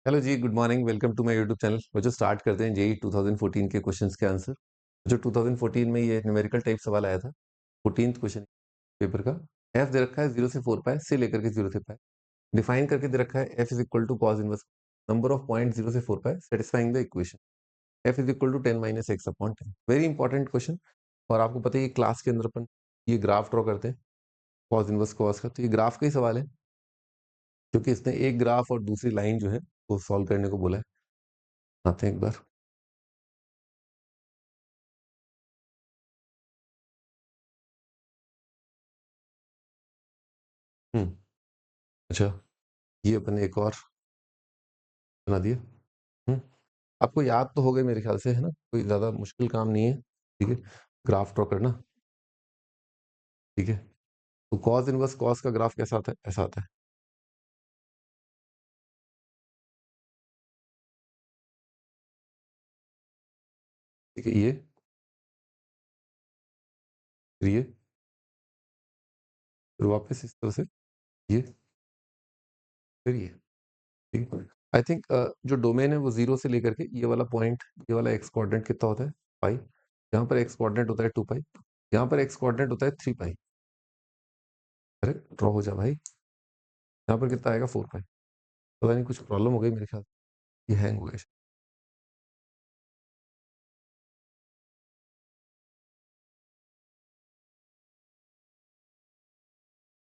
Hello ji, good morning. Welcome to my YouTube channel. बच्चों start करते हैं जेई 2014 के क्वेश्चंस के आंसर। जो 2014 में ये न्यूमेरिकल टाइप सवाल आया था, 14th क्वेश्चन पेपर का। एफ दे रखा है 0 से 4 पाए से लेकर के 0 से पाए। डिफाइन करके दे रखा है F is equal to cos inverse number of point 0 से 4 पाए satisfying the equation F is equal to 10 minus X upon 10। Very important question. और आपको पता है ये क्लास के अंदर अपन ये ग्राफ ड्रॉ करते हैं कॉस इनवर्स कॉस का, तो ये ग्राफ का ही सवाल है क्योंकि इसने एक ग्राफ और दूसरी लाइन जो है वो सॉल्व करने को बोला है। आते हैं एक बार। हम्म। अच्छा, ये अपन एक और बना दिया। हम्म। आपको याद तो हो गए मेरे ख्याल से, है ना? कोई ज्यादा मुश्किल काम नहीं है। ठीक है, ग्राफ ड्रॉ करना। ठीक है, तो कॉस इनवर्स कॉस का ग्राफ कैसा आता है? ऐसा आता है। ठीक है, ये फिर ये फिर वापस इस तरह से ये फिर ये। ठीक है, आई थिंक जो डोमेन है वो 0 से लेकर के ये वाला पॉइंट, ये वाला एक्स कोऑर्डिनेट कितना होता है? पाई। यहाँ पर एक्स कोऑर्डिनेट होता है 2 पाई। यहाँ पर एक्स कोऑर्डिनेट होता है 3 पाई। अरे ड्रॉ हो जा भाई। यहाँ पर कितना आएगा? 4 पाई। पता नहीं कुछ प्रॉब्लम हो गई मेरे ख्याल से, ये हैंग हो गया शायद।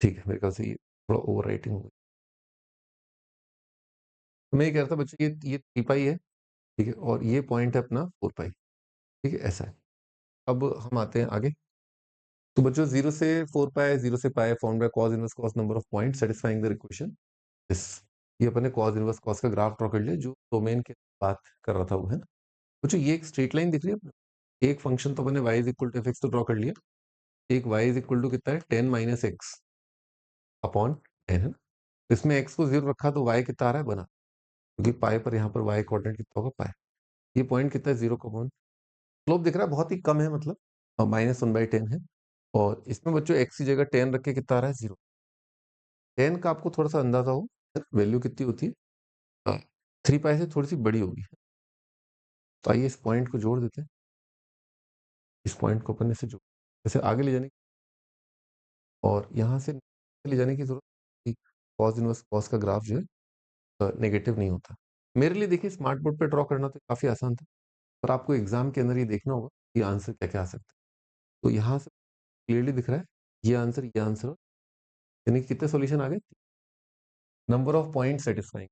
ठीक है, मेरे ख्याल से ये थोड़ा ओवर राइटिंग हो गई। तो मैं ये कह रहा था बच्चों, ये 3 पाई है। ठीक है, और ये पॉइंट है अपना 4 पाई। ठीक है, ऐसा है। अब हम आते हैं आगे। तो बच्चों 0 से 4 पाई, 0 से pi found by cos inverse cos number of point satisfying the equation this. ये अपने कॉस इनवर्स कॉस का ग्राफ ड्रॉ कर लिया जो डोमेन के बात कर रहा था वो, है ना? बच्चों ये एक स्ट्रेट लाइन दिख रही है अपने। एक फंक्शन तो अपने y is equal to F X तो ड्रॉ कर लिया। एक y इज इक्वल टू कितना है? 10 माइनस एक्स अपॉन 10, है ना? इसमें x को 0 रखा तो y कितना आ रहा है? बना, क्योंकि पाई पर यहाँ पर y कोऑर्डिनेट कितना होगा? पाई। ये पॉइंट कितना है? 0 का पॉइंट। स्लोप दिख रहा है बहुत ही कम है, मतलब -1/10 है। और इसमें बच्चों एक्स की जगह 10 रख के कितना आ रहा है? 0। 10 का आपको थोड़ा सा अंदाजा हो वैल्यू कितनी होती है? 3 पाई से थोड़ी सी बड़ी होगी। तो आइए इस पॉइंट को जोड़ देते हैं। इस पॉइंट को अपन से जोड़, जैसे आगे ले जाने की, और यहाँ से ले जाने की जरूरत कि कॉस इनवर्स कॉस का ग्राफ जो है नेगेटिव नहीं होता। मेरे लिए देखिए स्मार्ट बोर्ड पे ड्रॉ करना तो काफी आसान था, पर आपको एग्जाम के अंदर ये देखना होगा कि आंसर क्या क्या आ सकता है। तो यहाँ से क्लियरली दिख रहा है ये आंसर, यानी कि कितने सॉल्यूशन आ गए? Number of point satisfying.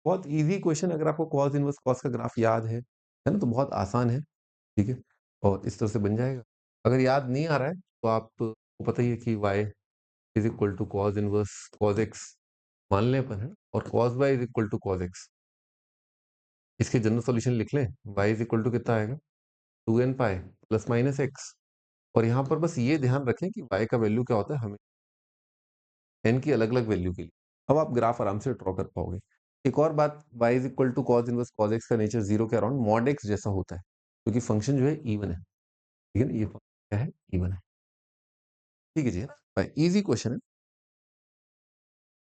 बहुत इजी क्वेश्चन, अगर आपको कॉस इनवर्स कॉस का ग्राफ याद है ना, तो बहुत आसान है। ठीक है, और इस तरह से बन जाएगा। अगर याद नहीं आ रहा है तो आपको पता ही है कि y is equal to cos inverse cos X मान लें अपन, है, और cos y is equal to cos X. इसके जनरल सॉल्यूशन लिख लें। y इज इक्वल टू कितना आएगा? 2n pi plus minus x. और यहाँ पर बस ये ध्यान रखें कि y का वैल्यू क्या होता है, हमें n की अलग अलग वैल्यू के लिए। अब आप ग्राफ आराम से ड्रॉ कर पाओगे। एक और बात, y is equal to cos inverse cos X का नेचर 0 के अराउंड मॉड एक्स जैसा होता है, क्योंकि फंक्शन जो है इवन है। ठीक है ना, ये फंक्शन क्या है? इवन है। ठीक है जी, है ना? इजी क्वेश्चन है।